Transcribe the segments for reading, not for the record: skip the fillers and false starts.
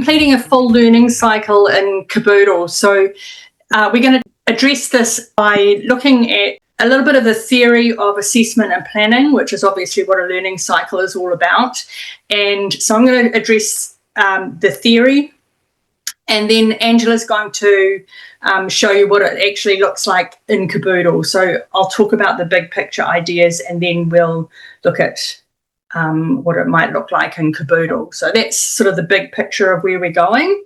completing a full learning cycle in Kebudel. So we're going to address this by looking at a little bit of the theory of assessment and planning, which is obviously what a learning cycle is all about. And so I'm going to address the theory, and then Angela's going to show you what it actually looks like in Kebudel. So I'll talk about the big picture ideas, and then we'll look at what it might look like in Kebudel. So that's sort of the big picture of where we're going.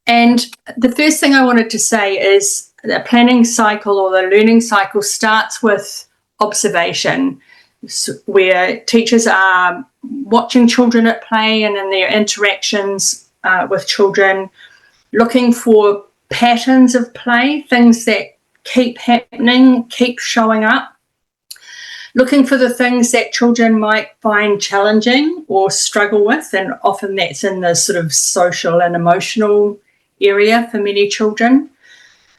And the first thing I wanted to say is the planning cycle or the learning cycle starts with observation, where teachers are watching children at play and in their interactions with children, looking for patterns of play, things that keep happening, keep showing up, looking for the things that children might find challenging or struggle with, and often that's in the sort of social and emotional area for many children,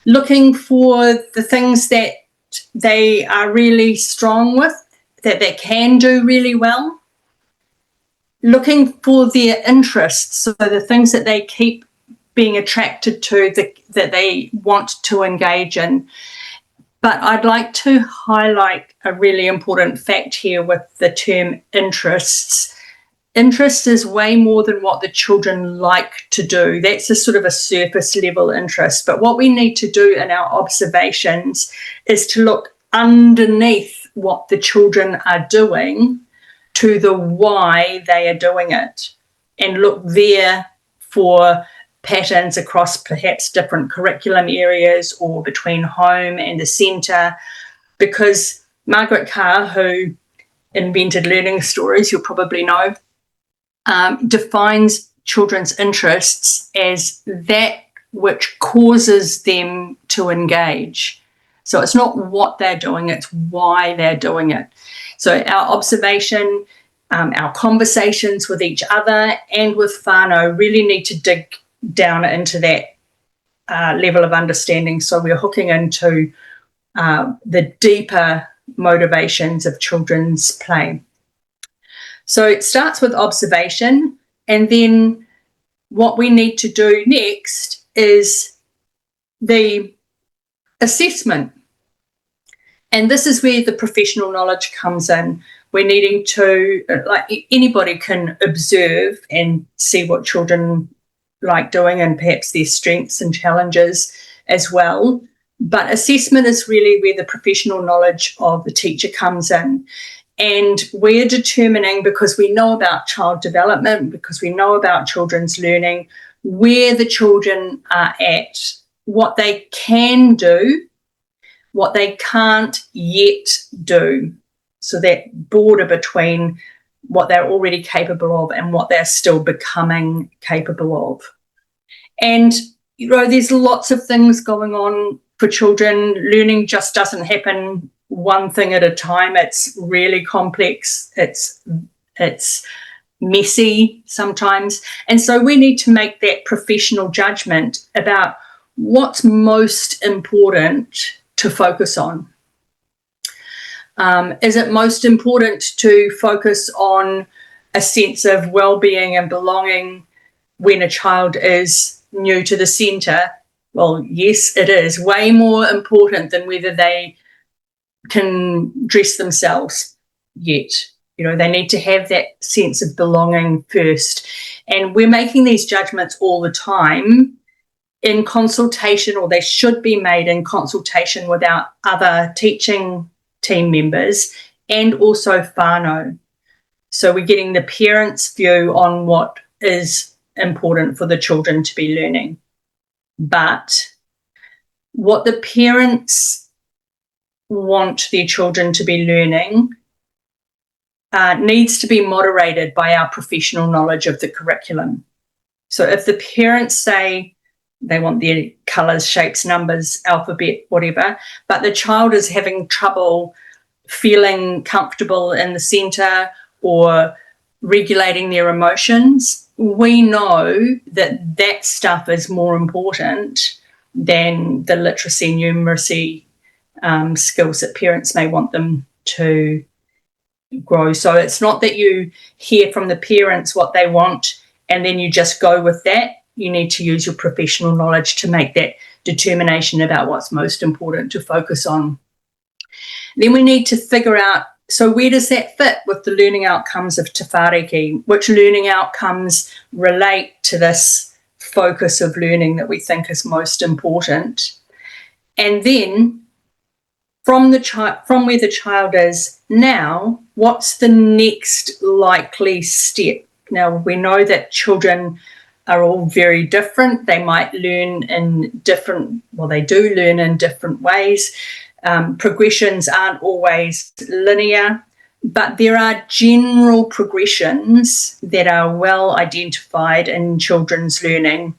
looking for the things that they are really strong with, that they can do really well, looking for their interests, so the things that they keep being attracted to, that they want to engage in. But I'd like to highlight a really important fact here with the term interests. Interest is way more than what the children like to do. That's a sort of a surface level interest. But what we need to do in our observations is to look underneath what the children are doing to the why they are doing it, and look there for patterns across perhaps different curriculum areas or between home and the centre. Because Margaret Carr, who invented learning stories, you'll probably know, defines children's interests as that which causes them to engage. So it's not what they're doing, it's why they're doing it. So our observation, our conversations with each other and with whānau really need to dig down into that level of understanding. So we're hooking into the deeper motivations of children's play. So it starts with observation, and then what we need to do next is the assessment. And this is where the professional knowledge comes in. We're needing to, like anybody can observe and see what children like doing and perhaps their strengths and challenges as well. But assessment is really where the professional knowledge of the teacher comes in. And we're determining, because we know about child development, because we know about children's learning, where the children are at, what they can do, what they can't yet do. So that border between what they're already capable of and what they're still becoming capable of. And, you know, there's lots of things going on for children. Learning just doesn't happen one thing at a time. It's really complex. It's messy sometimes. And so we need to make that professional judgment about what's most important to focus on. Is it most important to focus on a sense of well-being and belonging when a child is new to the centre? Well, yes, it is way more important than whether they can dress themselves yet. You know, they need to have that sense of belonging first. And we're making these judgments all the time in consultation, or they should be made in consultation with our other teaching team members and also whānau. So we're getting the parents' view on what is important for the children to be learning. But what the parents want their children to be learning needs to be moderated by our professional knowledge of the curriculum. So if the parents say they want their colours, shapes, numbers, alphabet, whatever, but the child is having trouble feeling comfortable in the centre or regulating their emotions, we know that that stuff is more important than the literacy, numeracy skills that parents may want them to grow. So it's not that you hear from the parents what they want and then you just go with that. You need to use your professional knowledge to make that determination about what's most important to focus on. Then we need to figure out, so where does that fit with the learning outcomes of Te Whāriki? Which learning outcomes relate to this focus of learning that we think is most important? And then from where the child is now, what's the next likely step? Now, we know that children are all very different. They might learn in different, well, they do learn in different ways. Progressions aren't always linear, but there are general progressions that are well identified in children's learning.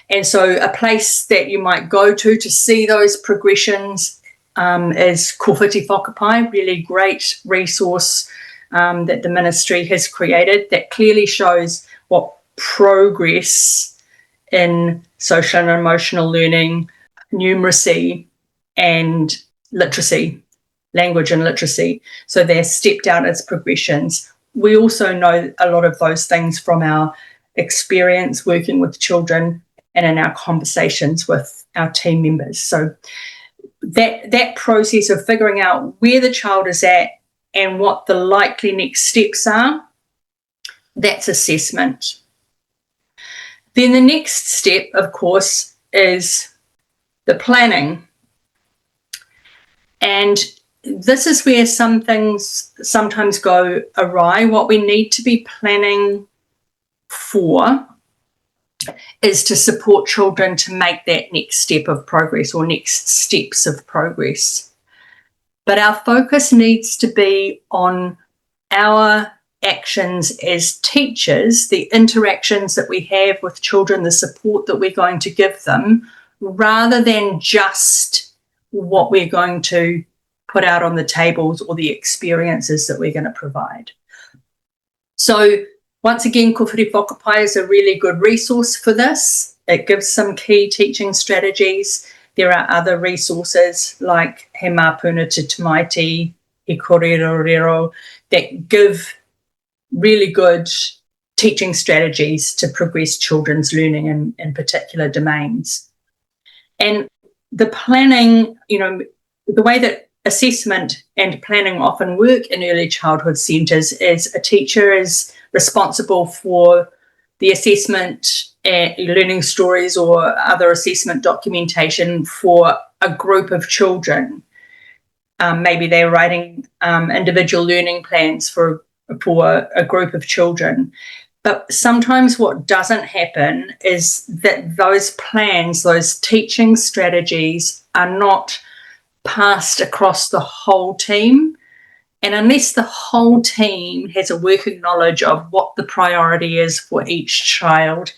And so a place that you might go to see those progressions is Ko Whiti Whakapai, really great resource that the ministry has created that clearly shows what progress in social and emotional learning, numeracy and literacy, language and literacy. So they're stepped out as progressions. We also know a lot of those things from our experience working with children and in our conversations with our team members. So that process of figuring out where the child is at and what the likely next steps are, that's assessment. Then the next step, of course, is the planning. And this is where some things sometimes go awry. What we need to be planning for is to support children to make that next step of progress or next steps of progress. But our focus needs to be on our actions as teachers, the interactions that we have with children, the support that we're going to give them, rather than just what we're going to put out on the tables or the experiences that we're going to provide. So once again, Ko Whiti Whakapai is a really good resource for this. It gives some key teaching strategies. There are other resources like He Māpuna Te Tamaiti, He Kōrero that give really good teaching strategies to progress children's learning in particular domains. And the planning, the way that assessment and planning often work in early childhood centres is a teacher is responsible for the assessment and learning stories or other assessment documentation for a group of children. Maybe they're writing individual learning plans for a group of children. But sometimes what doesn't happen is that those plans, those teaching strategies are not passed across the whole team. And unless the whole team has a working knowledge of what the priority is for each child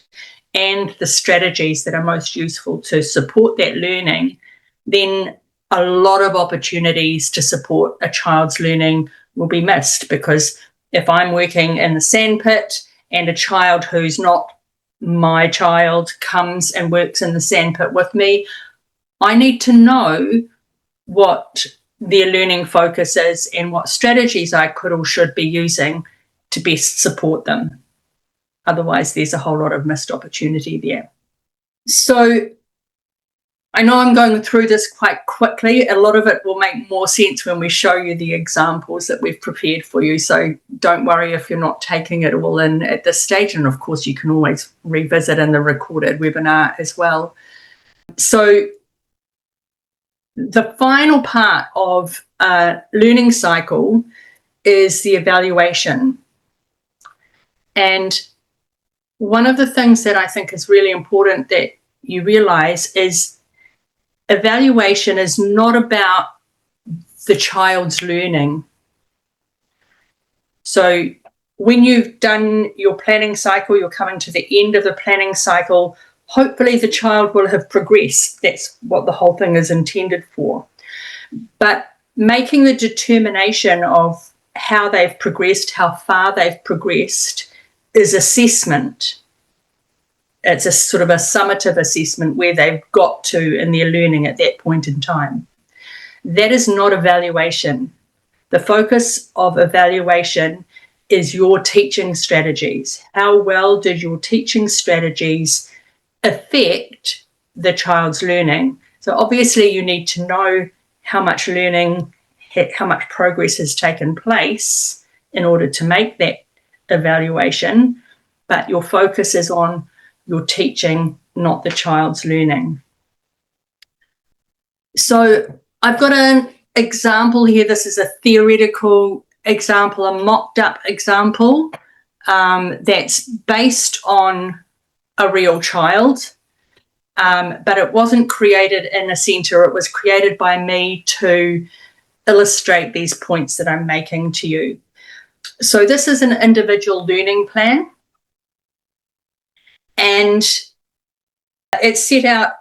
and the strategies that are most useful to support that learning, then a lot of opportunities to support a child's learning will be missed. Because if I'm working in the sandpit and a child who's not my child comes and works in the sandpit with me, I need to know what their learning focus is and what strategies I could or should be using to best support them. Otherwise, there's a whole lot of missed opportunity there. So I know I'm going through this quite quickly. A lot of it will make more sense when we show you the examples that we've prepared for you. So don't worry if you're not taking it all in at this stage. And of course, you can always revisit in the recorded webinar as well. So the final part of a learning cycle is the evaluation. And one of the things that I think is really important that you realise is evaluation is not about the child's learning. So when you've done your planning cycle, you're coming to the end of the planning cycle, hopefully the child will have progressed. That's what the whole thing is intended for. But making the determination of how they've progressed, how far they've progressed, is assessment. It's a sort of a summative assessment where they've got to in their learning at that point in time. That is not evaluation. The focus of evaluation is your teaching strategies. How well did your teaching strategies affect the child's learning? So obviously you need to know how much learning, how much progress has taken place in order to make that evaluation, but your focus is on your teaching, not the child's learning. So I've got an example here. This is a theoretical example, a mocked up example that's based on a real child, but it wasn't created in a centre. It was created by me to illustrate these points that I'm making to you. So this is an individual learning plan, and it's set out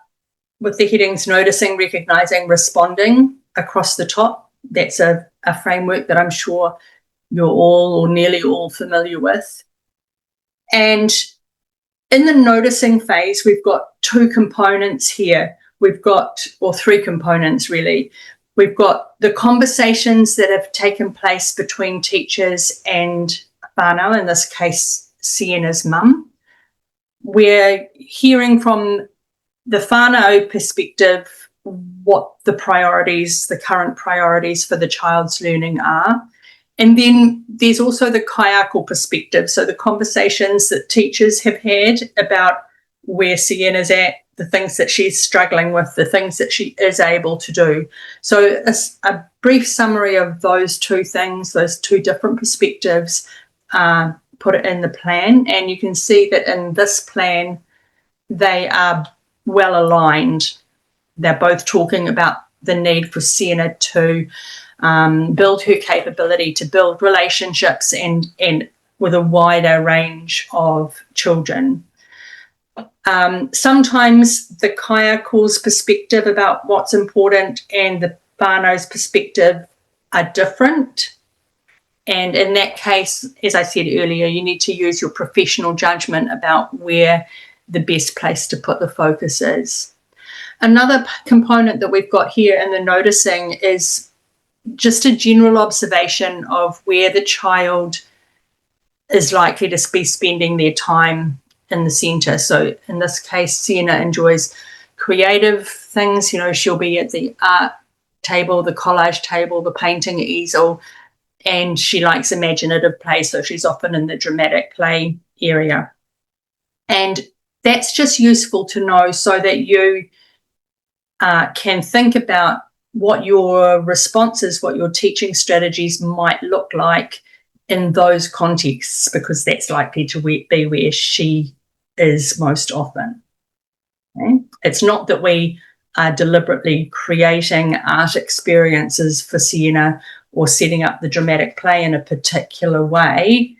with the headings noticing, recognising, responding across the top. That's a framework that I'm sure you're all or nearly all familiar with. And in the noticing phase, we've got two components here. We've got, or three components really. We've got the conversations that have taken place between teachers and whānau, in this case, Sienna's mum. We're hearing from the whānau perspective what the priorities, the current priorities for the child's learning are. And then there's also the kaiako perspective, so the conversations that teachers have had about where Sienna's at, the things that she's struggling with, the things that she is able to do. So a brief summary of those two things, those two different perspectives, put it in the plan. And you can see that in this plan, they are well aligned. They're both talking about the need for Sienna to build her capability to build relationships and with a wider range of children. Sometimes the kaiako's perspective about what's important and the whānau's perspective are different. And in that case, as I said earlier, you need to use your professional judgment about where the best place to put the focus is. Another component that we've got here in the noticing is just a general observation of where the child is likely to be spending their time in the centre. So in this case, Sienna enjoys creative things. You know, she'll be at the art table, the collage table, the painting easel, and she likes imaginative play, so she's often in the dramatic play area. And that's just useful to know so that you can think about what your responses, what your teaching strategies might look like in those contexts, because that's likely to be where she is most often. Okay? It's not that we are deliberately creating art experiences for Sienna or setting up the dramatic play in a particular way.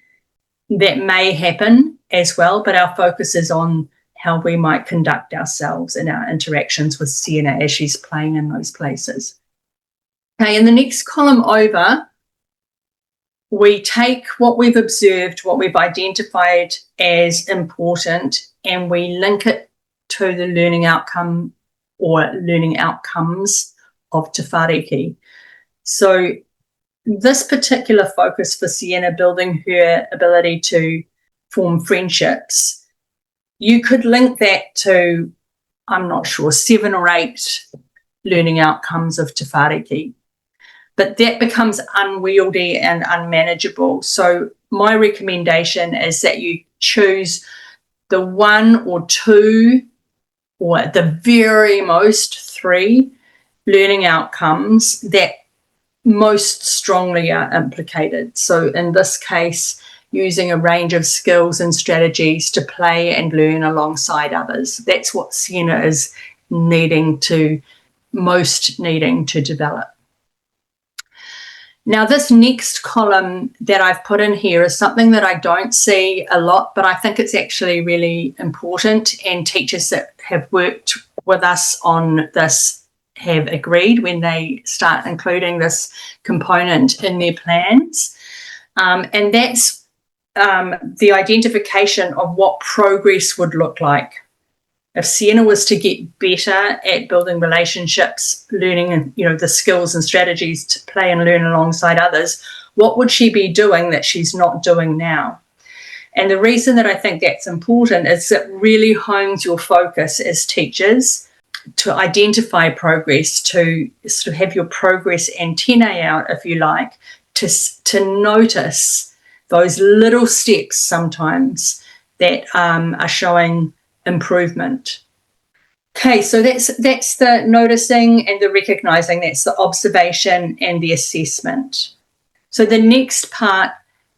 That may happen as well, but our focus is on how we might conduct ourselves in our interactions with Sienna as she's playing in those places. Okay, in the next column over, we take what we've observed, what we've identified as important, and we link it to the learning outcome or learning outcomes of Te Whāriki. So this particular focus for Sienna, building her ability to form friendships, you could link that to, I'm not sure, 7 or 8 learning outcomes of Te Whāriki. But that becomes unwieldy and unmanageable. So my recommendation is that you choose the 1 or 2, or at the very most 3 learning outcomes that most strongly are implicated. So in this case, using a range of skills and strategies to play and learn alongside others. That's what Sienna is most needing to develop. Now, this next column that I've put in here is something that I don't see a lot, but I think it's actually really important, and teachers that have worked with us on this have agreed when they start including this component in their plans. And that's the identification of what progress would look like. If Sienna was to get better at building relationships, learning and the skills and strategies to play and learn alongside others, what would she be doing that she's not doing now? And the reason that I think that's important is it really hones your focus as teachers to identify progress, to sort of have your progress antennae out, if you like, to notice those little steps sometimes that are showing improvement. Okay, so that's the noticing and the recognizing, that's the observation and the assessment. So the next part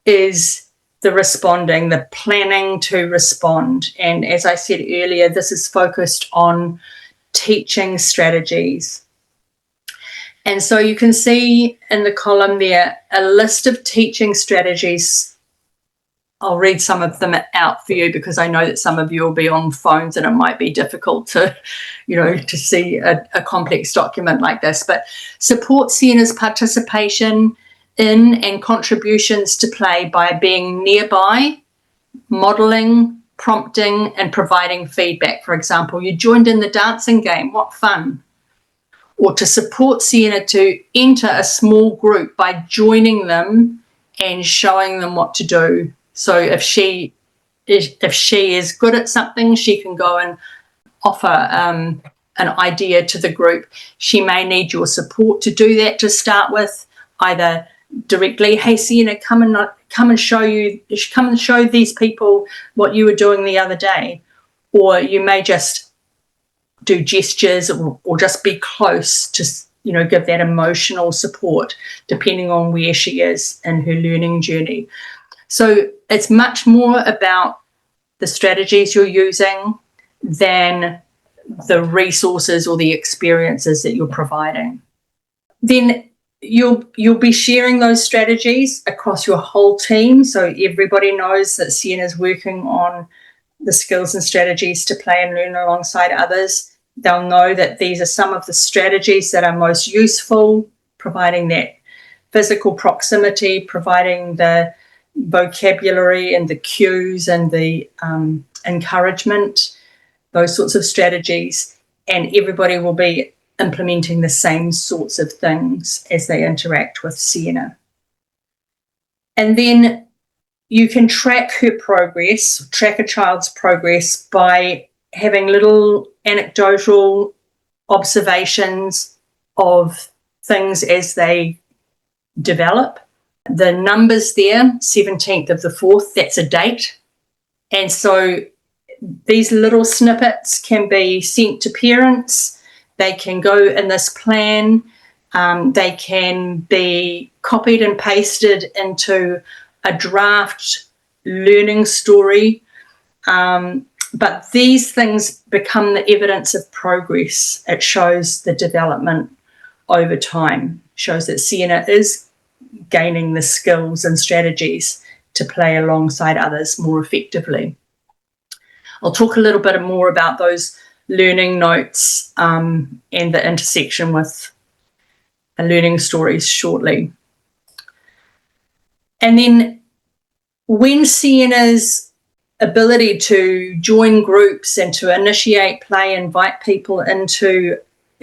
is the responding, the planning to respond. And as I said earlier, this is focused on teaching strategies. And so you can see in the column there a list of teaching strategies. I'll read some of them out for you because I know that some of you will be on phones and it might be difficult to, to see a complex document like this. But support Sienna's participation in and contributions to play by being nearby, modelling, prompting and providing feedback. For example, you joined in the dancing game, what fun. Or to support Sienna to enter a small group by joining them and showing them what to do. So if she is good at something, she can go and offer an idea to the group. She may need your support to do that to start with, either directly, hey Sienna, come and show these people what you were doing the other day, or you may just do gestures or just be close to give that emotional support depending on where she is in her learning journey. So it's much more about the strategies you're using than the resources or the experiences that you're providing. Then you'll be sharing those strategies across your whole team, so everybody knows that Sienna's working on the skills and strategies to play and learn alongside others. They'll know that these are some of the strategies that are most useful, providing that physical proximity, providing the vocabulary and the cues and the encouragement, those sorts of strategies, and everybody will be implementing the same sorts of things as they interact with Sienna. And then you can track her progress, track a child's progress by having little anecdotal observations of things as they develop. The numbers there, 17th of the 4th, that's a date. And so these little snippets can be sent to parents. They can go in this plan. They can be copied and pasted into a draft learning story. But these things become the evidence of progress. It shows the development over time, shows that Sienna is gaining the skills and strategies to play alongside others more effectively. I'll talk a little bit more about those learning notes and the intersection with learning stories shortly. And then when Sienna's ability to join groups and to initiate play, invite people into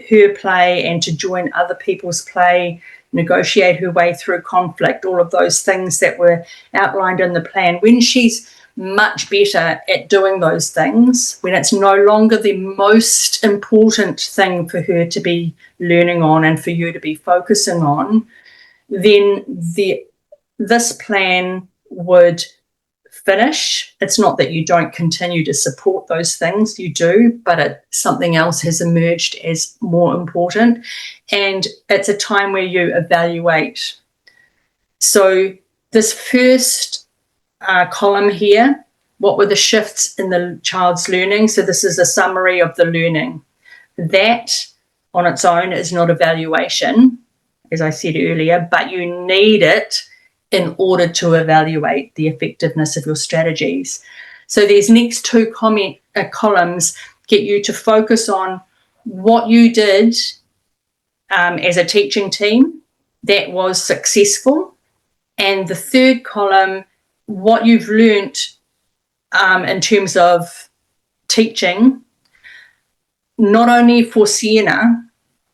her play and to join other people's play, negotiate her way through conflict, all of those things that were outlined in the plan, when she's much better at doing those things, when it's no longer the most important thing for her to be learning on and for you to be focusing on, then this plan would finish. It's not that you don't continue to support those things, you do, but something else has emerged as more important, and it's a time where you evaluate. So this first column here, what were the shifts in the child's learning? So this is a summary of the learning. That on its own is not evaluation, as I said earlier, but you need it in order to evaluate the effectiveness of your strategies. So these next two columns get you to focus on what you did as a teaching team that was successful, and the third column, what you've learnt in terms of teaching not only for Sienna,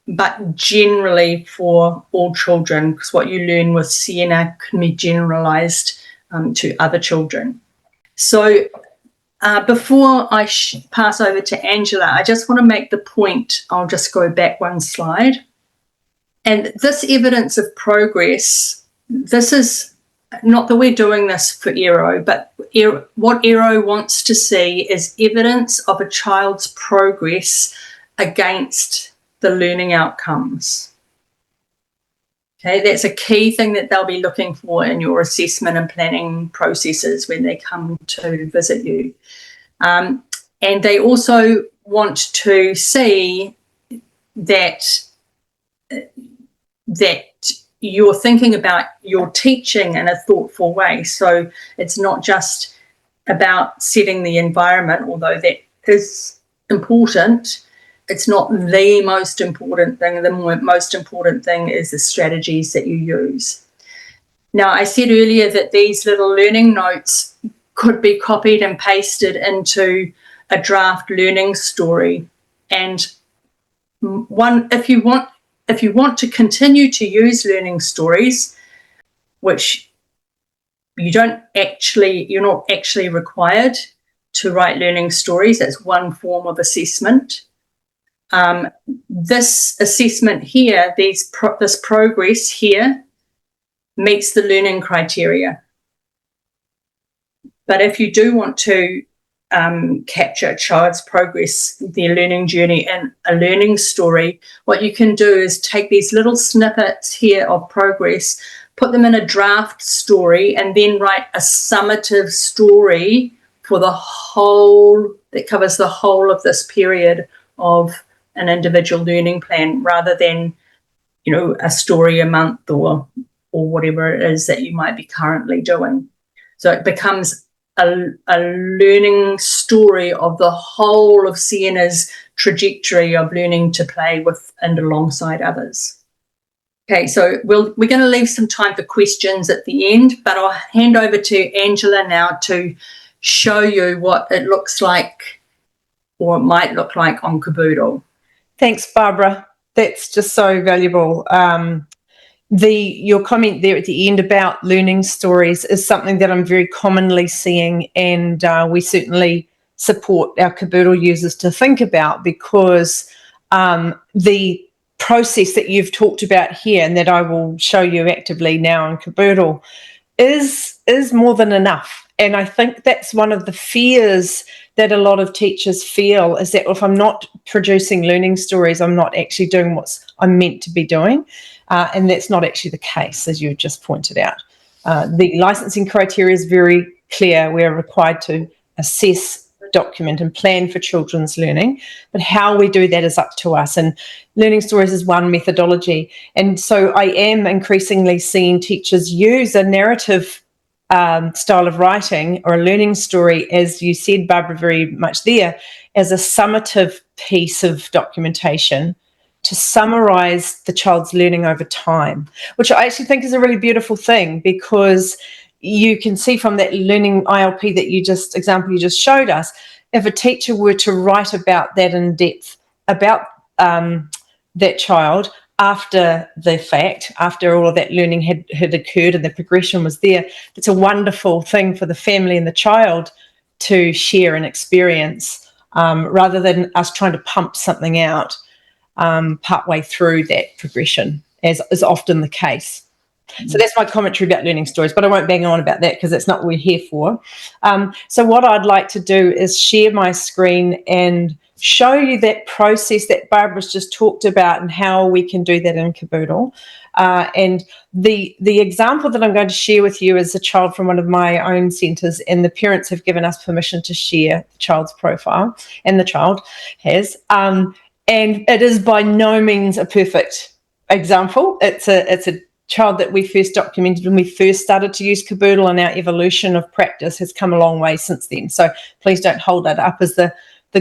but generally for all children, because what you learn with Sienna can be generalized to other children. So before I pass over to Angela, I just want to make the point, I'll just go back one slide. And this evidence of progress, this is not that we're doing this for ERO, but what ERO wants to see is evidence of a child's progress against the learning outcomes. Okay, that's a key thing that they'll be looking for in your assessment and planning processes when they come to visit you. And they also want to see that you're thinking about your teaching in a thoughtful way. So it's not just about setting the environment, although that is important. It's not the most important thing. The most important thing is the strategies that you use. Now, I said earlier that these little learning notes could be copied and pasted into a draft learning story. And if you want to continue to use learning stories, which you're not actually required to write learning stories. That's one form of assessment. This assessment here, this progress here, meets the learning criteria. But if you do want to capture a child's progress, their learning journey in a learning story, what you can do is take these little snippets here of progress, put them in a draft story, and then write a summative story for the whole, that covers the whole of this period of an individual learning plan, rather than, a story a month or whatever it is that you might be currently doing. So it becomes a learning story of the whole of Sienna's trajectory of learning to play with and alongside others. Okay, so we're going to leave some time for questions at the end, but I'll hand over to Angela now to show you what it looks like, or it might look like, on Kebudel. Thanks, Barbara. That's just so valuable. Your comment there at the end about learning stories is something that I'm very commonly seeing, and we certainly support our Kebudel users to think about, because the process that you've talked about here, and that I will show you actively now in Kebudel, is more than enough. And I think that's one of the fears that a lot of teachers feel, is that if I'm not producing learning stories, I'm not actually doing what I'm meant to be doing. And that's not actually the case, as you just pointed out. The licensing criteria is very clear. We are required to assess, document and plan for children's learning, but how we do that is up to us. And learning stories is one methodology. And so I am increasingly seeing teachers use a narrative style of writing, or a learning story, as you said, Barbara, very much there, as a summative piece of documentation to summarize the child's learning over time, which I actually think is a really beautiful thing, because you can see from that learning ILP example you just showed us, if a teacher were to write about that in depth, about that child after the fact, after all of that learning had occurred and the progression was there, it's a wonderful thing for the family and the child to share and experience, rather than us trying to pump something out partway through that progression, as is often the case. So that's my commentary about learning stories, but I won't bang on about that because that's not what we're here for. So what I'd like to do is share my screen and show you that process that Barbara's just talked about, and how we can do that in Kebudel. And the example that I'm going to share with you is a child from one of my own centres, and the parents have given us permission to share the child's profile, and the child has. And it is by no means a perfect example. It's a child that we first documented when we first started to use Kebudel, and our evolution of practice has come a long way since then. So please don't hold that up as the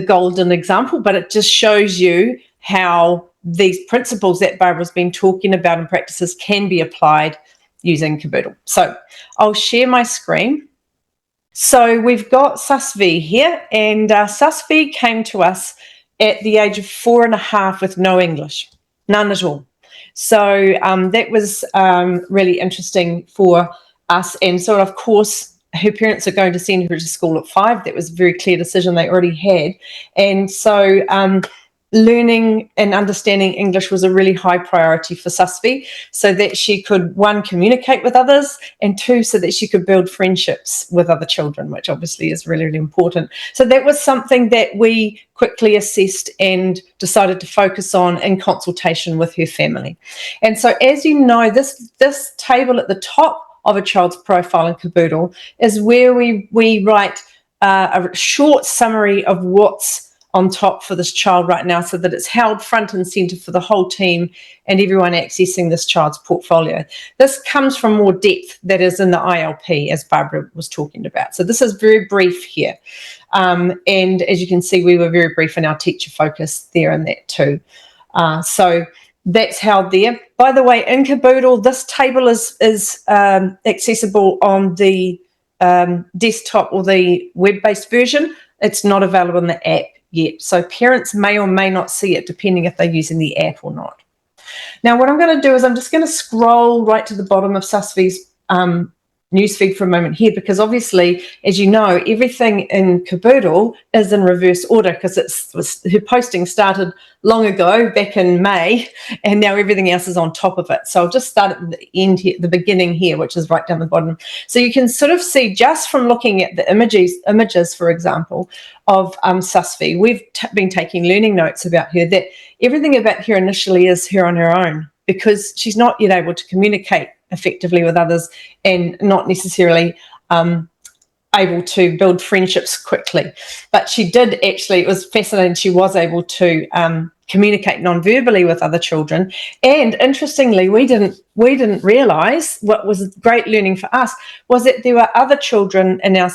golden example, but it just shows you how these principles that Barbara's been talking about in practices can be applied using Kebudel. So I'll share my screen. So we've got Susvi here, and Susvi came to us at the age of 4.5 with no English, none at all. So that was really interesting for us. And so, of course, her parents are going to send her to school at 5. That was a very clear decision they already had. And so learning and understanding English was a really high priority for Susfi, so that she could, 1, communicate with others, and 2, so that she could build friendships with other children, which obviously is really, really important. So that was something that we quickly assessed and decided to focus on in consultation with her family. And so, as you know, this table at the top of a child's profile in Kebudel is where we write a short summary of what's on top for this child right now, so that it's held front and centre for the whole team and everyone accessing this child's portfolio. This comes from more depth that is in the ILP, as Barbara was talking about. So this is very brief here. And as you can see, we were very brief in our teacher focus there in that too. So that's held there. By the way, in Kebudel, this table is accessible on the desktop or the web-based version. It's not available in the app yet. So parents may or may not see it depending if they're using the app or not. Now, what I'm going to do is I'm just going to scroll right to the bottom of Susfi's newsfeed for a moment here, because obviously, as you know, everything in Kebudel is in reverse order, because her posting started long ago, back in May, and now everything else is on top of it. So I'll just start at the end here, the beginning here, which is right down the bottom. So you can sort of see, just from looking at the images, for example, of Susfi, we've been taking learning notes about her, that everything about her initially is her on her own, because she's not yet able to communicate effectively with others, and not necessarily able to build friendships quickly. But she did actually, it was fascinating, she was able to communicate non-verbally with other children. And interestingly, we didn't realise, what was great learning for us was that there were other children in our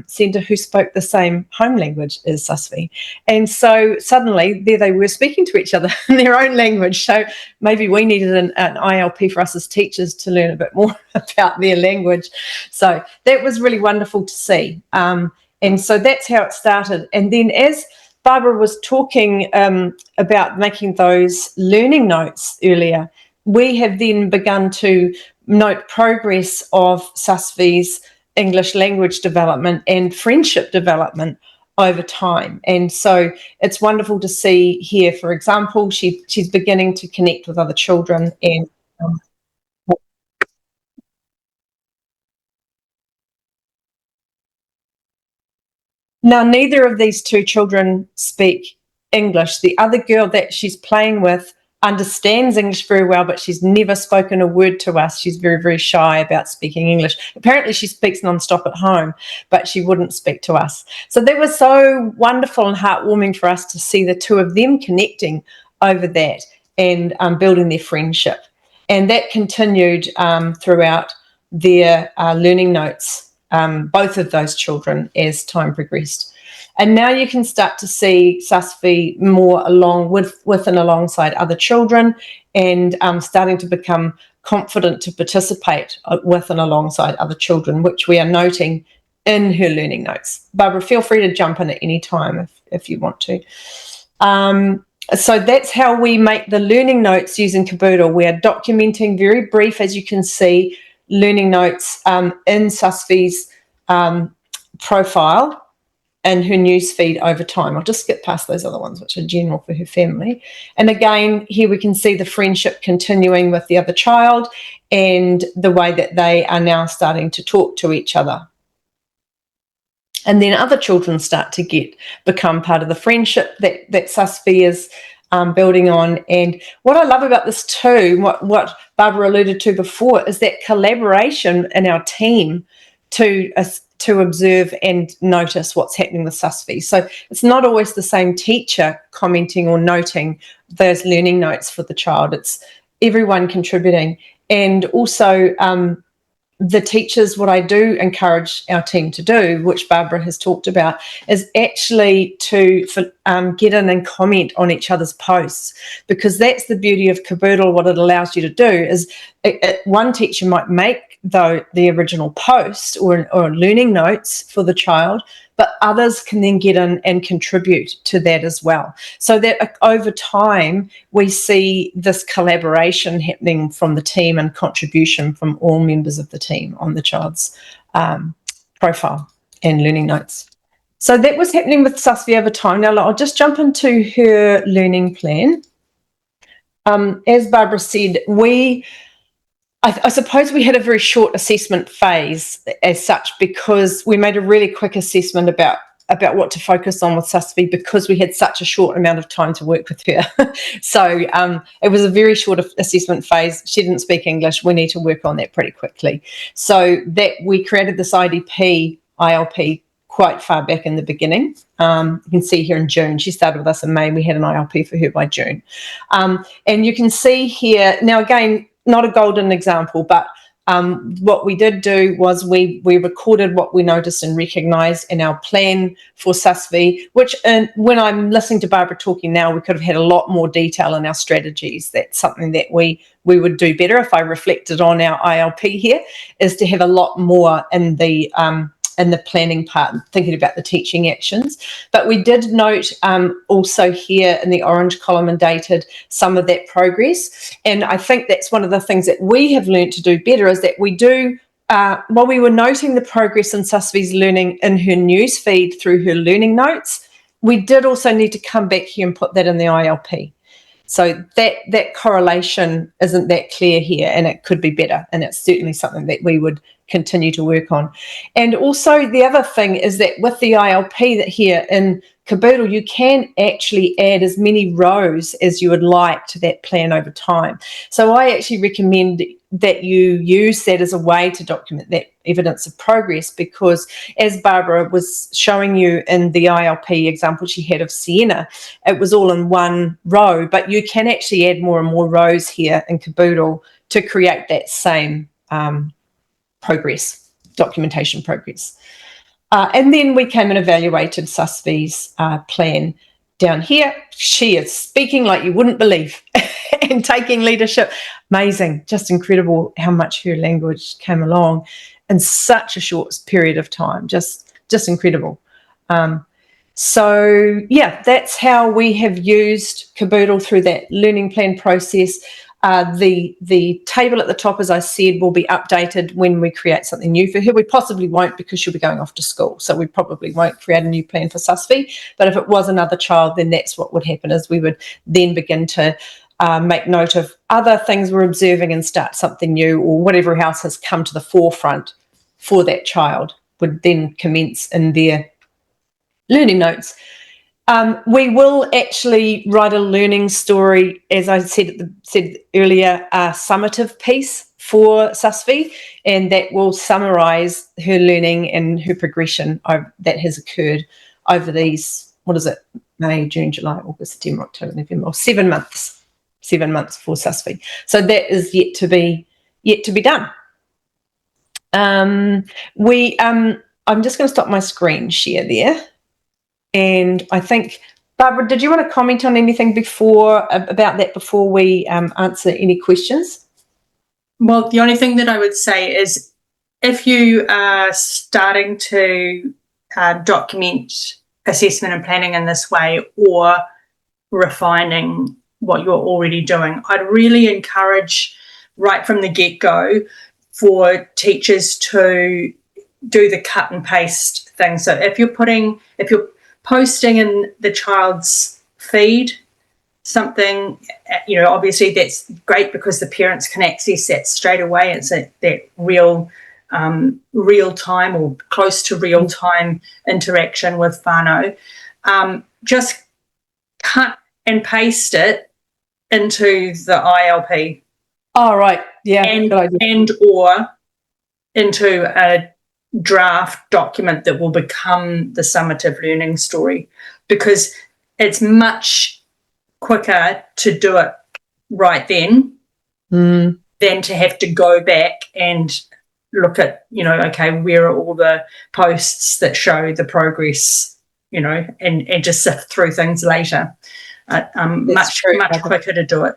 centre who spoke the same home language as Susfi. And so suddenly there they were speaking to each other in their own language. So maybe we needed an ILP for us as teachers to learn a bit more about their language. So that was really wonderful to see. And so that's how it started. And then, as Barbara was talking about making those learning notes earlier, we have then begun to note progress of Susfi's English language development and friendship development over time. And so it's wonderful to see here, for example, she's beginning to connect with other children. And now, neither of these two children speak English. The other girl that she's playing with understands English very well, but she's never spoken a word to us. She's very, very shy about speaking English. Apparently she speaks non-stop at home, but she wouldn't speak to us. So that was so wonderful and heartwarming for us to see the two of them connecting over that and building their friendship. And that continued throughout their learning notes, both of those children, as time progressed. And now you can start to see Susfi more along with and alongside other children, and starting to become confident to participate with and alongside other children, which we are noting in her learning notes. Barbara, feel free to jump in at any time if you want to. So that's how we make the learning notes using Kebudel. We are documenting very brief, as you can see, learning notes in Susfi's profile and her newsfeed over time. I'll just skip past those other ones, which are general for her family. And again, here we can see the friendship continuing with the other child and the way that they are now starting to talk to each other. And then other children start to become part of the friendship that Susfi is building on. And what I love about this too, what Barbara alluded to before, is that collaboration in our team to observe and notice what's happening with Susfi. So it's not always the same teacher commenting or noting those learning notes for the child. It's everyone contributing. And also the teachers, what I do encourage our team to do, which Barbara has talked about, is actually to get in and comment on each other's posts, because that's the beauty of Kebudel. What it allows you to do is one teacher might make though the original post or learning notes for the child, but others can then get in and contribute to that as well. So that over time, we see this collaboration happening from the team and contribution from all members of the team on the child's profile and learning notes. So that was happening with Susvi over time. Now I'll just jump into her learning plan. As Barbara said, I suppose we had a very short assessment phase as such, because we made a really quick assessment about what to focus on with Susvi, because we had such a short amount of time to work with her. So it was a very short assessment phase. She didn't speak English. We need to work on that pretty quickly. So that we created this ILP quite far back in the beginning. You can see here in June. She started with us in May. We had an ILP for her by June. And you can see here, now again, not a golden example, but what we did do was we recorded what we noticed and recognised in our plan for Susvi, which when I'm listening to Barbara talking now, we could have had a lot more detail in our strategies. That's something that we would do better if I reflected on our ILP here, is to have a lot more in the planning part, thinking about the teaching actions. But we did note also here in the orange column and dated some of that progress. And I think that's one of the things that we have learned to do better, is that we do, while we were noting the progress in Susvi's learning in her news feed through her learning notes, we did also need to come back here and put that in the ILP. So that correlation isn't that clear here, and it could be better, and it's certainly something that we would continue to work on. And also the other thing is that with the ILP that here in Kebudel, you can actually add as many rows as you would like to that plan over time. So I actually recommend that you use that as a way to document that evidence of progress, because as Barbara was showing you in the ILP example she had of Sienna, it was all in one row, but you can actually add more and more rows here in Kebudel to create that same documentation progress. And then we came and evaluated Susvi's plan down here. She is speaking like you wouldn't believe and taking leadership. Amazing, just incredible how much her language came along in such a short period of time, just incredible. So yeah, that's how we have used Kebudel through that learning plan process. The table at the top, as I said, will be updated when we create something new for her. We possibly won't, because she'll be going off to school, so we probably won't create a new plan for Susvi. But if it was another child, then that's what would happen, is we would then begin to make note of other things we're observing and start something new, or whatever else has come to the forefront for that child would then commence in their learning notes. We will actually write a learning story, as I said earlier, a summative piece for Susvi, and that will summarise her learning and her progression that has occurred over these, May, June, July, August, September, October, November, 7 months. 7 months for Susvi. So that is yet to be done. I'm just going to stop my screen share there. And I think, Barbara, did you want to comment on anything about that before we answer any questions? Well, the only thing that I would say is, if you are starting to document assessment and planning in this way, or refining what you're already doing, I'd really encourage right from the get-go for teachers to do the cut and paste thing. So if you're posting in the child's feed something, obviously that's great, because the parents can access that straight away. It's that real time, or close to real time interaction with whānau. Just cut and paste it into the ILP. Oh, right. Yeah. And or into a draft document that will become the summative learning story, because it's much quicker to do it right then than to have to go back and look at, okay, where are all the posts that show the progress, and just sift through things later. Much quicker to do it.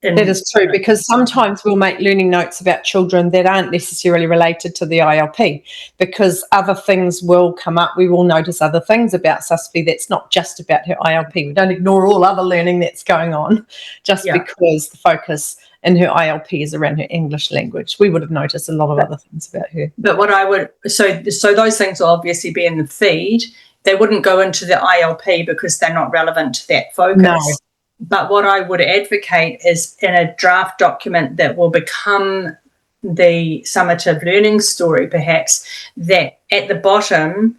That is true, because sometimes we'll make learning notes about children that aren't necessarily related to the ILP, because other things will come up. We will notice other things about Susby that's not just about her ILP. We don't ignore all other learning that's going on just because the focus in her ILP is around her English language. We would have noticed a lot of other things about her. But what I would, so those things will obviously be in the feed. They wouldn't go into the ILP because they're not relevant to that focus. No. But what I would advocate is in a draft document that will become the summative learning story, perhaps, that at the bottom,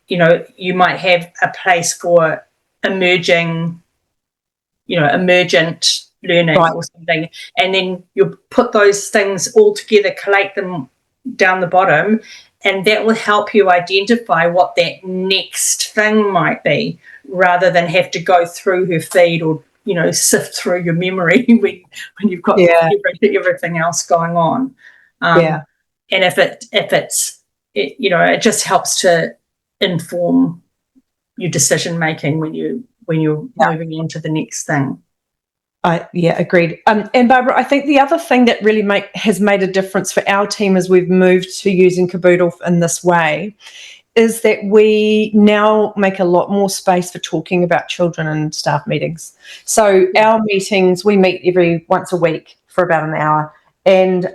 you might have a place for emergent learning or something. And then you put those things all together, collate them down the bottom, and that will help you identify what that next thing might be, rather than have to go through her feed or sift through your memory when you've got everything else going on. And if it just helps to inform your decision making when you're moving on to the next thing. Agreed. And Barbara, I think the other thing that really has made a difference for our team as we've moved to using Kebudel in this way is that we now make a lot more space for talking about children in staff meetings. So our meetings, we meet once a week for about an hour, and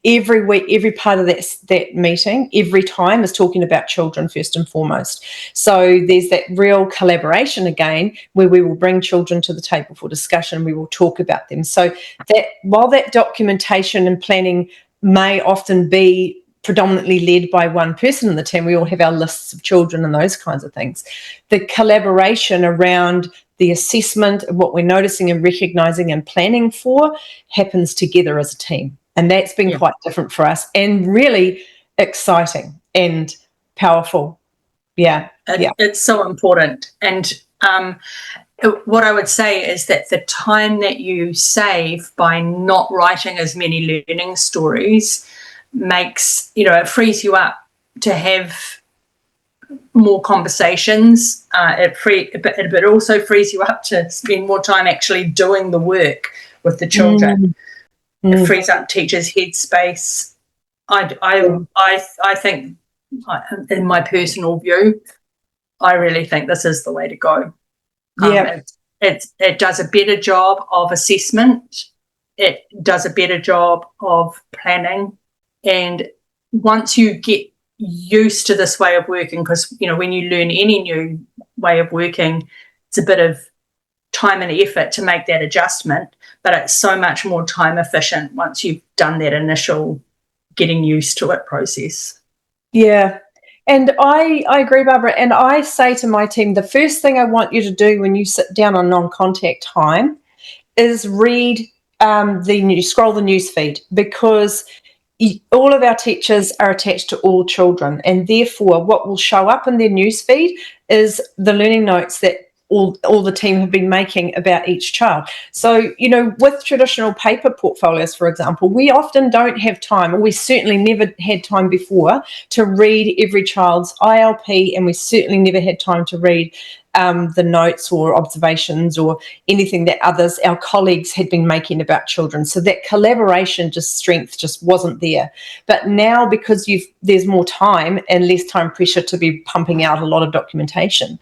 every week, every part of that meeting, every time is talking about children first and foremost. So there's that real collaboration again, where we will bring children to the table for discussion. We will talk about them. So that while that documentation and planning may often be predominantly led by one person in the team, we all have our lists of children and those kinds of things. The collaboration around the assessment of what we're noticing and recognising and planning for happens together as a team. And that's been quite different for us and really exciting and powerful. It's so important. And what I would say is that the time that you save by not writing as many learning stories makes, it frees you up to have more conversations. It also frees you up to spend more time actually doing the work with the children. It frees up teachers' headspace. I think, in my personal view, I really think this is the way to go. It does a better job of assessment. It does a better job of planning. And once you get used to this way of working, because, when you learn any new way of working, it's a bit of time and effort to make that adjustment, but it's so much more time efficient once you've done that initial getting used to it process. Yeah. And I agree, Barbara. And I say to my team, the first thing I want you to do when you sit down on non-contact time is read scroll the news feed, because all of our teachers are attached to all children, and therefore what will show up in their newsfeed is the learning notes that all the team have been making about each child. So, with traditional paper portfolios, for example, we often don't have time, or we certainly never had time before, to read every child's ILP, and we certainly never had time to read the notes or observations or anything that our colleagues had been making about children. So that collaboration strength just wasn't there. But now, because there's more time and less time pressure to be pumping out a lot of documentation,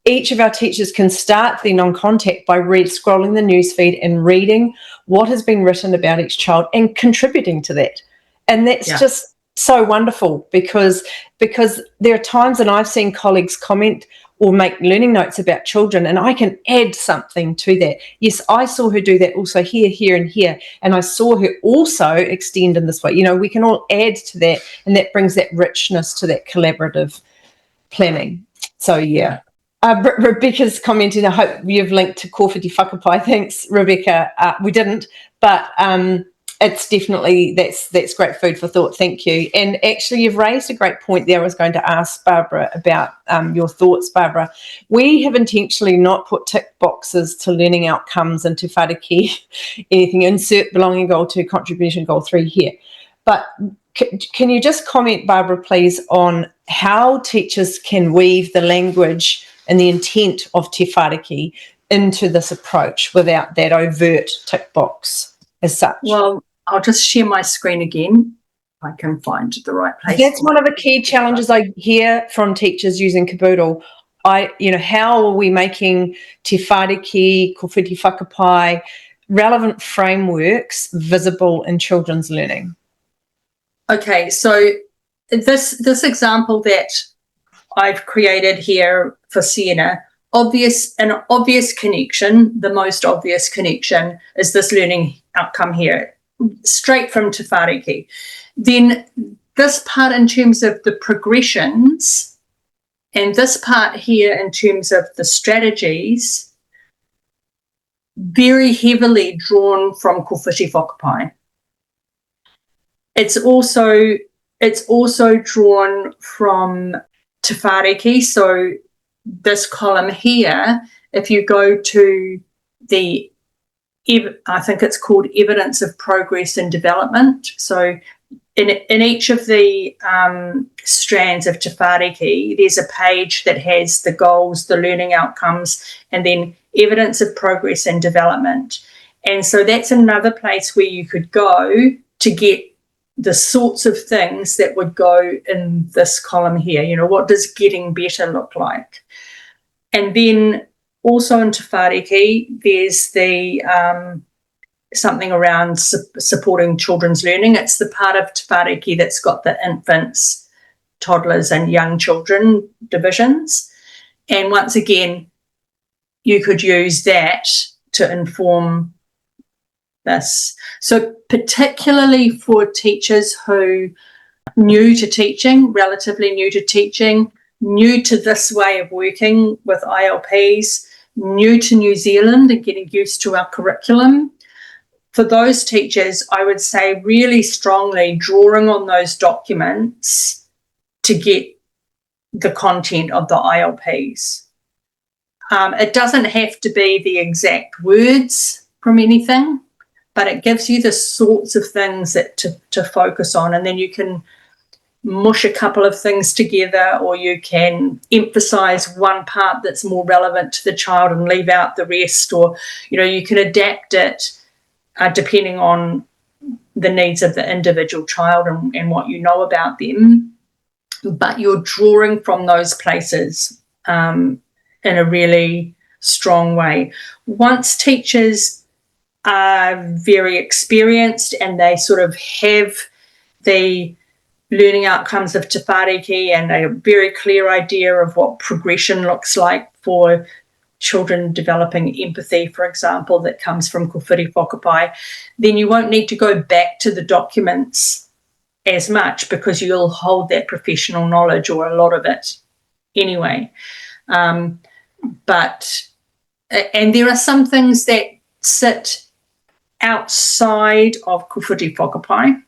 each of our teachers can start their non-contact by scrolling the newsfeed and reading what has been written about each child and contributing to that. And that's just so wonderful, because there are times, and I've seen colleagues comment or make learning notes about children, and I can add something to that. Yes, I saw her do that also here, here, and here, and I saw her also extend in this way. We can all add to that, and that brings that richness to that collaborative planning. So, Rebecca's commented, I hope you've linked to Kōwhiti Whakapai. Thanks, Rebecca. We didn't, but it's definitely, that's great food for thought. Thank you. And actually, you've raised a great point there. I was going to ask Barbara about your thoughts, Barbara. We have intentionally not put tick boxes to learning outcomes and to whāriki, anything, insert belonging goal 2, contribution goal 3 here. But can you just comment, Barbara, please, on how teachers can weave the language and the intent of te whāriki into this approach without that overt tick box as such. Well, I'll just share my screen again. I can find the right place. That's one of the key challenges I hear from teachers using Kebudel. How are we making te whāriki, ko whiti whakapai, relevant frameworks visible in children's learning? Okay, so this example that I've created here for Sienna, an obvious connection, the most obvious connection is this learning outcome here, straight from te whāriki. Then this part in terms of the progressions, and this part here in terms of the strategies, very heavily drawn from ko whiti whakapai. It's also drawn from te whāriki. So this column here, if you go to I think it's called evidence of progress and development. So in each of the strands of te whāriki, there's a page that has the goals, the learning outcomes, and then evidence of progress and development. And so that's another place where you could go to get the sorts of things that would go in this column here. What does getting better look like? And then also in te whāriki, there's the something around supporting children's learning. It's the part of te whāriki that's got the infants, toddlers and young children divisions. And once again, you could use that to inform this. So particularly for teachers who are new to teaching, relatively new to teaching, new to this way of working with ILPs, new to New Zealand and getting used to our curriculum, for those teachers, I would say really strongly drawing on those documents to get the content of the ILPs. It doesn't have to be the exact words from anything, but it gives you the sorts of things that to focus on, and then you can mush a couple of things together, or you can emphasize one part that's more relevant to the child and leave out the rest, or you can adapt it depending on the needs of the individual child and what you know about them. But you're drawing from those places in a really strong way. Once teachers are very experienced and they sort of have the learning outcomes of te whāriki and a very clear idea of what progression looks like for children developing empathy, for example, that comes from ko whiti whakapai, then you won't need to go back to the documents as much because you'll hold that professional knowledge, or a lot of it anyway. And there are some things that sit outside of ko whiti whakapai.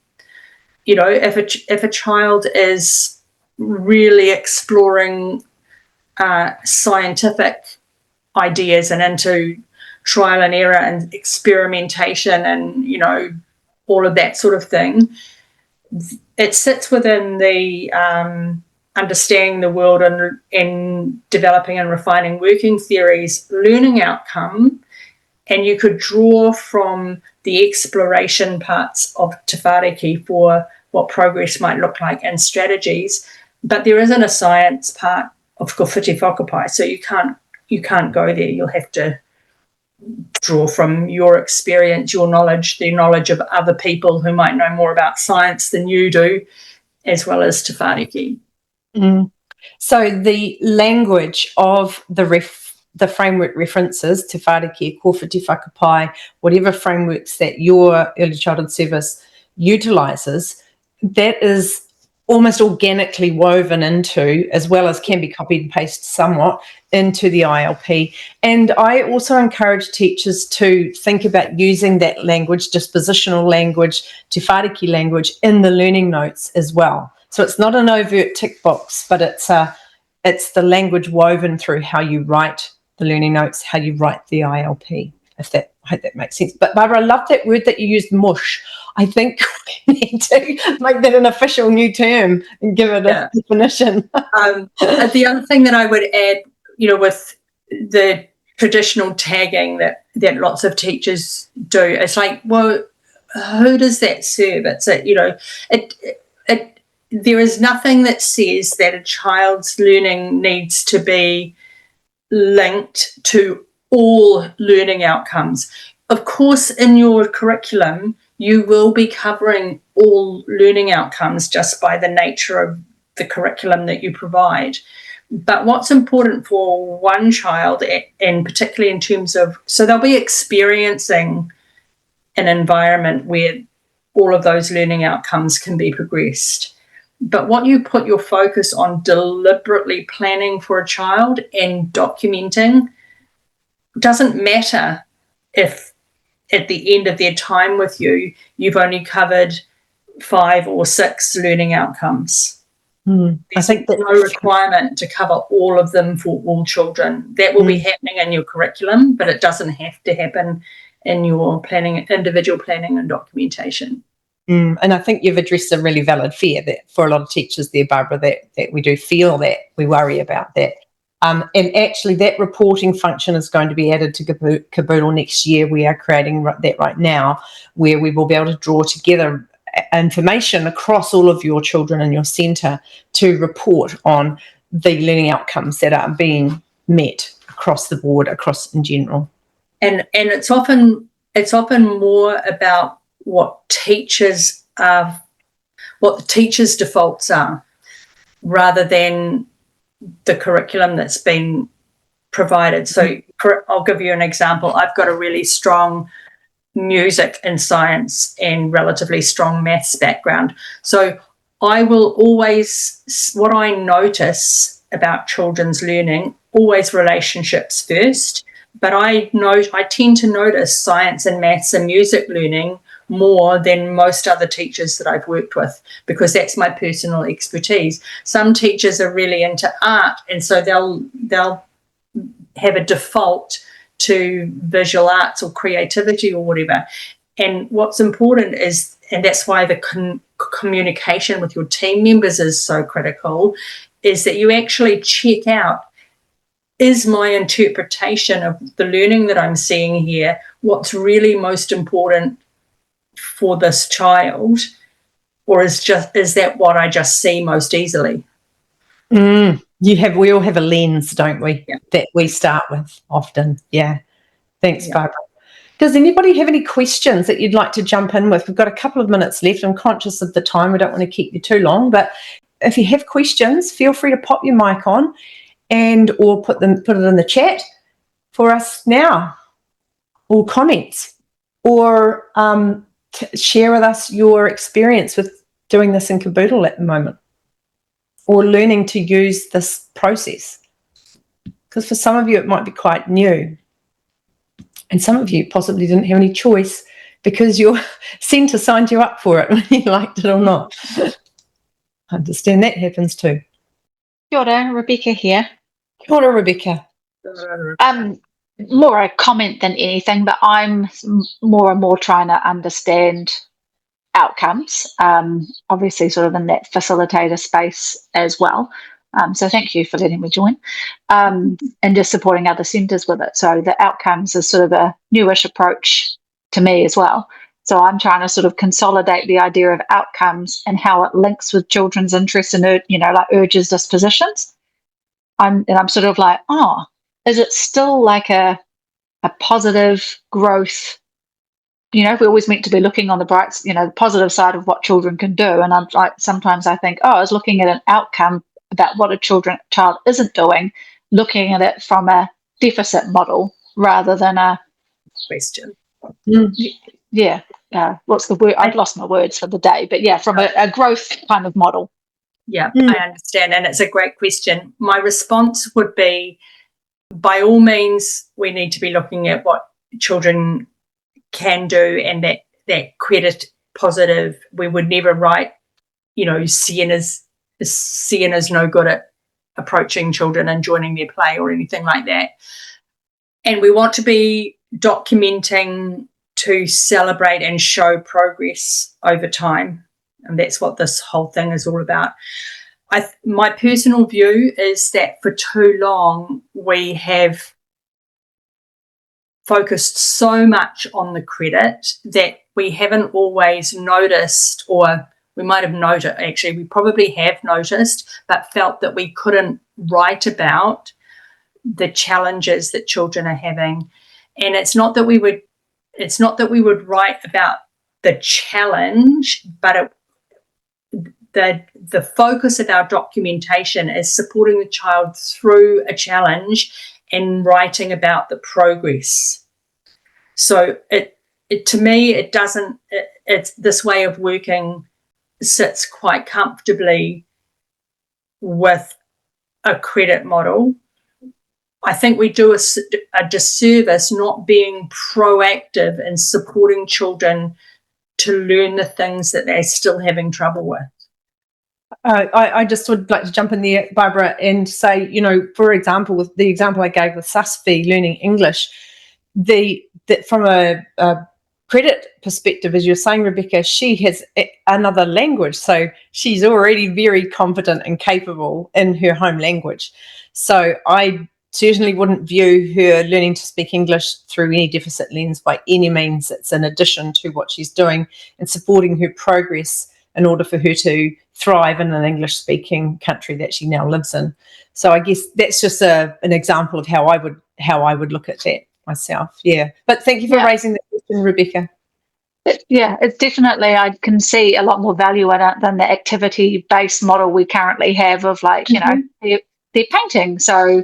If a child is really exploring scientific ideas and into trial and error and experimentation and all of that sort of thing, it sits within the understanding the world and developing and refining working theories learning outcome, and you could draw from the exploration parts of te whāriki for what progress might look like and strategies. But there isn't a science part of ko whiti whakapai, so you can't go there. You'll have to draw from your experience, your knowledge, the knowledge of other people who might know more about science than you do, as well as te whāriki. So the language of the framework references, te whāriki, ko whiti whakapai, whatever frameworks that your early childhood service utilises, that is almost organically woven into, as well as can be copied and pasted somewhat, into the ILP. And I also encourage teachers to think about using that language, dispositional language, te whāriki language, in the learning notes as well. So it's not an overt tick box, but it's the language woven through how you write the learning notes, how you write the ILP. I hope that makes sense. But Barbara, I love that word that you used, mush. I think we need to make that an official new term and give it a definition. The other thing that I would add, with the traditional tagging that lots of teachers do. It's like, well, who does that serve? It's a, you know, it there is nothing that says that a child's learning needs to be linked to all learning outcomes. Of course, in your curriculum, you will be covering all learning outcomes just by the nature of the curriculum that you provide. But what's important for one child, and particularly in terms of, so they'll be experiencing an environment where all of those learning outcomes can be progressed. But what you put your focus on deliberately planning for a child and documenting doesn't matter if at the end of their time with you, you've only covered 5 or 6 learning outcomes. I think There's no requirement to cover all of them for all children. That will be happening in your curriculum, but it doesn't have to happen in your planning, individual planning and documentation. And I think you've addressed a really valid fear that for a lot of teachers there, Barbara, that we do feel that, we worry about that. And actually that reporting function is going to be added to Kebudel next year. We are creating that right now, where we will be able to draw together information across all of your children in your centre to report on the learning outcomes that are being met across the board, across in general. And it's often more about what teachers are, what the teachers' defaults are, rather than the curriculum that's been provided. So I'll give you an example. I've got a really strong music and science and relatively strong maths background. So I will always, what I notice about children's learning, always relationships first, but I tend to notice science and maths and music learning more than most other teachers that I've worked with, because that's my personal expertise. Some teachers are really into art, and so they'll have a default to visual arts or creativity or whatever. And what's important is, and that's why the communication with your team members is so critical, is that you actually check out, is my interpretation of the learning that I'm seeing here what's really most important for this child, or is that what I just see most easily? We all have a lens, don't we? Yeah. That we start with often. Yeah. Thanks, Barbara. Does anybody have any questions that you'd like to jump in with? We've got a couple of minutes left. I'm conscious of the time. We don't want to keep you too long, but if you have questions, feel free to pop your mic on or put it in the chat for us now, or comments, or share with us your experience with doing this in Kebudel at the moment, or learning to use this process. Because for some of you, it might be quite new. And some of you possibly didn't have any choice because your centre signed you up for it, whether you liked it or not. I understand that happens too. Kia ora, Rebecca here. Kia ora, Rebecca. More a comment than anything, but I'm more and more trying to understand outcomes, obviously sort of in that facilitator space as well. So thank you for letting me join, and just supporting other centres with it. So the outcomes is sort of a newish approach to me as well. So I'm trying to sort of consolidate the idea of outcomes and how it links with children's interests and, like urges, dispositions. I'm sort of like, is it still like a positive growth? We're always meant to be looking on the bright, the positive side of what children can do. And I'm like, sometimes I think, I was looking at an outcome about what a child isn't doing, looking at it from a deficit model rather than a Question. Yeah. What's the word? I've lost my words for the day, but yeah, from a growth kind of model. Yeah, I understand. And it's a great question. My response would be, by all means, we need to be looking at what children can do, and that credit positive. We would never write, Sienna's no good at approaching children and joining their play or anything like that. And we want to be documenting to celebrate and show progress over time. And that's what this whole thing is all about. My personal view is that for too long we have focused so much on the credit that we haven't always noticed, or we might have noted, actually, we probably have noticed, but felt that we couldn't write about the challenges that children are having. And it's not that we would write about the challenge, but the focus of our documentation is supporting the child through a challenge and writing about the progress. So to me, it's this way of working sits quite comfortably with a credit model. I think we do a disservice not being proactive in supporting children to learn the things that they're still having trouble with. I just would like to jump in there, Barbara, and say, for example, with the example I gave with Susfi learning English, that from a credit perspective, as you're saying, Rebecca, she has another language, so she's already very competent and capable in her home language. So I certainly wouldn't view her learning to speak English through any deficit lens by any means. It's in addition to what she's doing and supporting her progress in order for her to thrive in an English-speaking country that she now lives in. So I guess that's just an example of how I would look at that myself. Yeah, but thank you for raising that question, Rebecca. It's definitely, I can see a lot more value in it than the activity-based model we currently have of they're painting. So,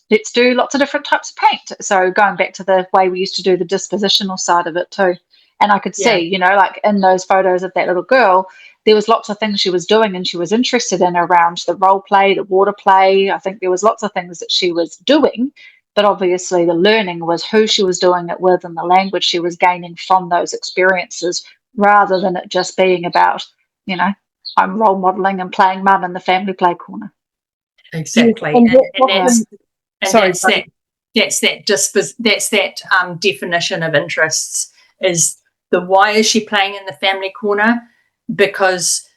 let's do lots of different types of paint. So going back to the way we used to do the dispositional side of it too. And I could see, like in those photos of that little girl, there was lots of things she was doing and she was interested in around the role play, the water play. I think there was lots of things that she was doing, but obviously the learning was who she was doing it with and the language she was gaining from those experiences, rather than it just being about, I'm role modelling and playing mum in the family play corner. Exactly. That's that definition of interests, is the why is she playing in the family corner? Because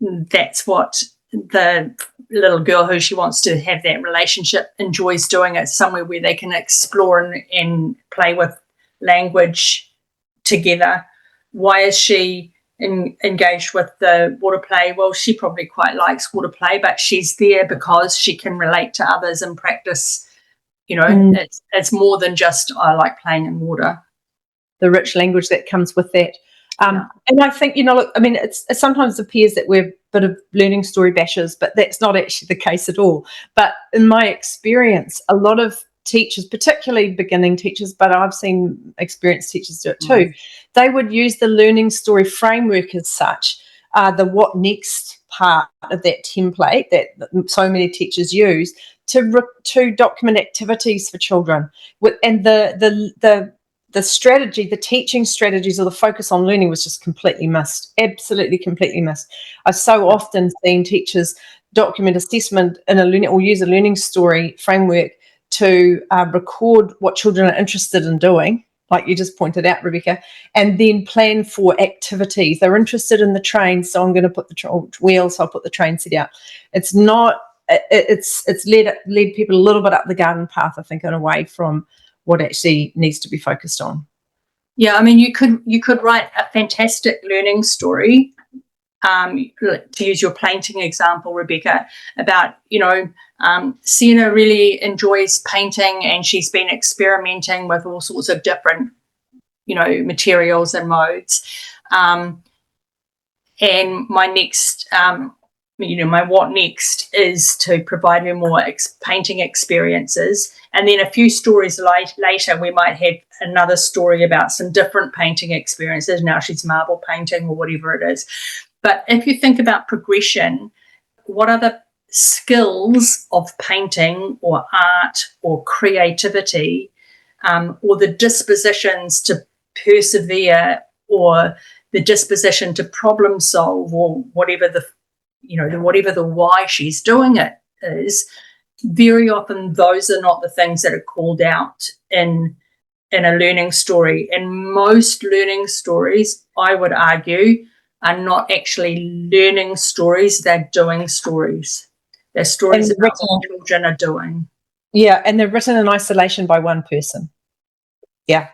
that's what the little girl who she wants to have that relationship enjoys doing it, somewhere where they can explore and play with language together. Why is she engaged with the water play? Well, she probably quite likes water play, but she's there because she can relate to others and practice. It's more than just I like playing in water. The rich language that comes with that. And I think, look, I mean, it sometimes appears that we're a bit of learning story bashers, but that's not actually the case at all. But in my experience, a lot of teachers, particularly beginning teachers, but I've seen experienced teachers do it too, they would use the learning story framework as such, the what next part of that template that so many teachers use to document activities for children. And the strategy, the teaching strategies, or the focus on learning was just completely missed, absolutely completely missed. I've so often seen teachers document assessment in a learning, or use a learning story framework to record what children are interested in doing, like you just pointed out, Rebecca, and then plan for activities. They're interested in the train, so I'm going to put the wheels, so I'll put the train set out. It's not, it's led people a little bit up the garden path, I think, and away from what actually needs to be focused on. Yeah, I mean, you could write a fantastic learning story, to use your painting example, Rebecca, about, Sienna really enjoys painting and she's been experimenting with all sorts of different, materials and modes. And my next, my what next is to provide her more painting experiences. And then a few stories later, we might have another story about some different painting experiences. Now she's marble painting or whatever it is. But if you think about progression, what are the skills of painting or art or creativity, or the dispositions to persevere, or the disposition to problem solve, or whatever the why she's doing it is? Very often those are not the things that are called out in a learning story. And most learning stories, I would argue, are not actually learning stories, they're doing stories. They're stories about what children are doing. Yeah, and they're written in isolation by one person. Yeah.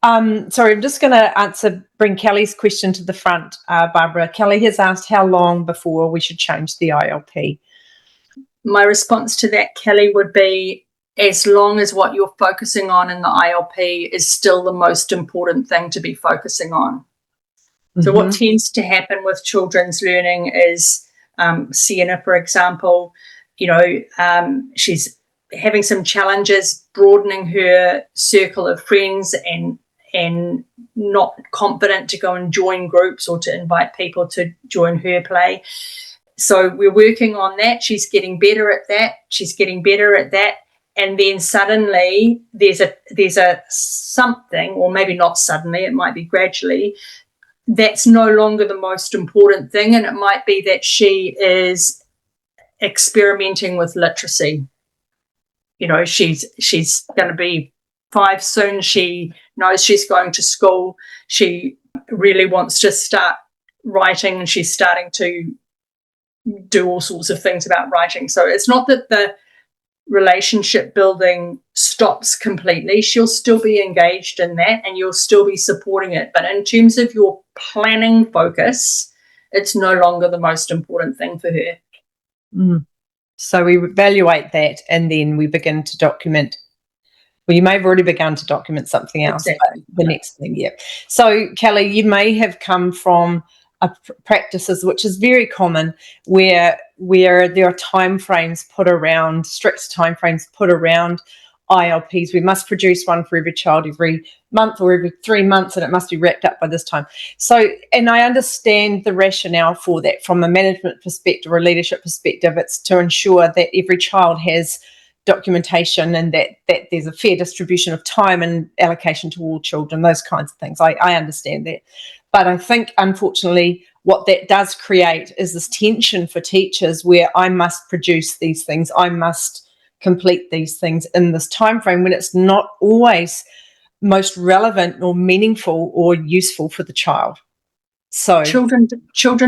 Sorry, I'm just going to bring Kelly's question to the front, Barbara. Kelly has asked how long before we should change the ILP. My response to that, Kelly, would be as long as what you're focusing on in the ILP is still the most important thing to be focusing on. So what tends to happen with children's learning is Sienna, for example, she's having some challenges broadening her circle of friends and not confident to go and join groups or to invite people to join her play. So we're working on that. She's getting better at that. And then suddenly there's a something, or maybe not suddenly, it might be gradually, that's no longer the most important thing. And it might be that she is experimenting with literacy. She's going to be 5 soon. She knows she's going to school. She really wants to start writing, and she's starting to do all sorts of things about writing. So it's not that the relationship building stops completely. She'll still be engaged in that and you'll still be supporting it. But in terms of your planning focus, it's no longer the most important thing for her. So we evaluate that and then we begin to document. Well, you may have already begun to document something else, Exactly. but the next thing, yeah. So, Kelly, you may have come from practices, which is very common, where there are timeframes put around, strict timeframes put around ILPs. We must produce one for every child every month or every 3 months, and it must be wrapped up by this time. So, and I understand the rationale for that from a management perspective or a leadership perspective. It's to ensure that every child has documentation and that there's a fair distribution of time and allocation to all children, those kinds of things. I understand that. But I think, unfortunately, what that does create is this tension for teachers where I must produce these things, I must complete these things in this time frame, when it's not always most relevant or meaningful or useful for the child. So children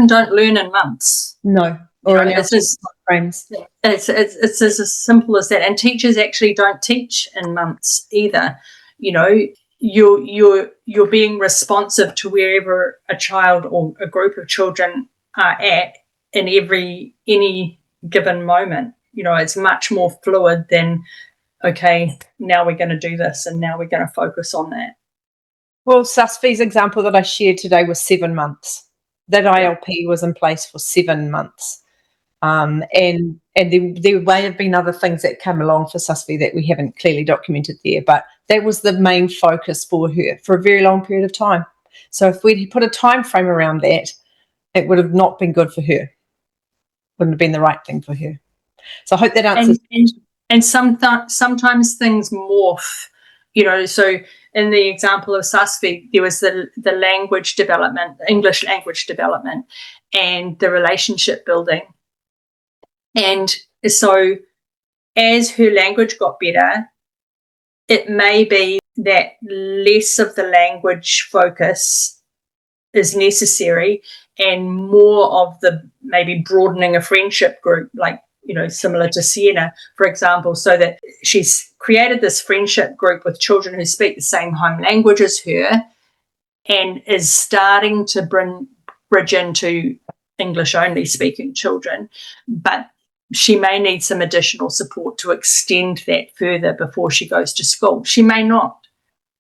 don't learn in months. No. Or in frames. It's as simple as that. And teachers actually don't teach in months either. You're being responsive to wherever a child or a group of children are at in any given moment. It's much more fluid than, okay, now we're going to do this and now we're going to focus on that. Well, Susfi's example that I shared today was 7 months. That ILP was in place for 7 months. And there may have been other things that come along for Susfi that we haven't clearly documented there, but that was the main focus for her for a very long period of time. So if we'd put a time frame around that, it would have not been good for her. Wouldn't have been the right thing for her. So I hope that answers. And sometimes things morph, so in the example of Susfi, there was the language development, English language development, and the relationship building. And so as her language got better, it may be that less of the language focus is necessary and more of the maybe broadening a friendship group, like, similar to Sienna, for example, so that she's created this friendship group with children who speak the same home language as her and is starting to bridge into English-only speaking children. But she may need some additional support to extend that further before she goes to school. She may not,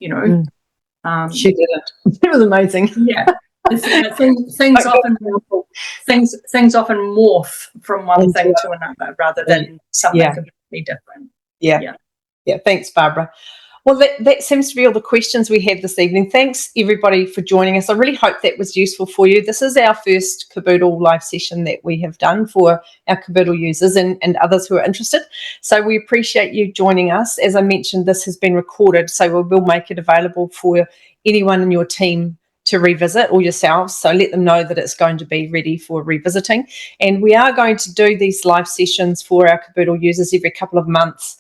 She didn't. It was amazing. Yeah. Things often morph from one thing to another rather than something completely different. Yeah. Thanks, Barbara. Well, that seems to be all the questions we have this evening. Thanks, everybody, for joining us. I really hope that was useful for you. This is our first Kebudel live session that we have done for our Kebudel users and others who are interested. So we appreciate you joining us. As I mentioned, this has been recorded, so we will make it available for anyone in your team to revisit, or yourselves. So let them know that it's going to be ready for revisiting. And we are going to do these live sessions for our Kebudel users every couple of months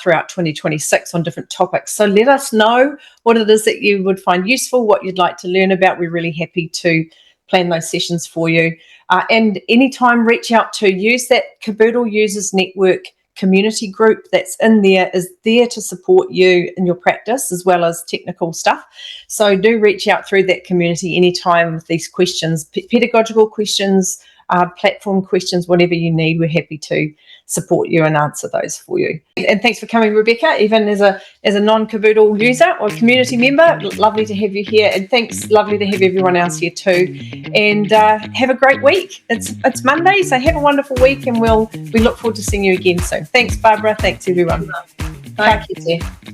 throughout 2026 on different topics. So let us know what it is that you would find useful, what you'd like to learn about. We're really happy to plan those sessions for you. And anytime, reach out to use that Kebudel Users Network community group that's in there is there to support you in your practice as well as technical stuff. So do reach out through that community anytime with these questions, pedagogical questions, platform questions, whatever you need. We're happy to support you and answer those for you. And thanks for coming, Rebecca, even as a non-Kebudel user or community member. Lovely to have you here, and thanks, lovely to have everyone else here too. And have a great week. It's Monday, so have a wonderful week, and we look forward to seeing you again soon. Thanks, Barbara. Thanks, everyone. Bye. Bye.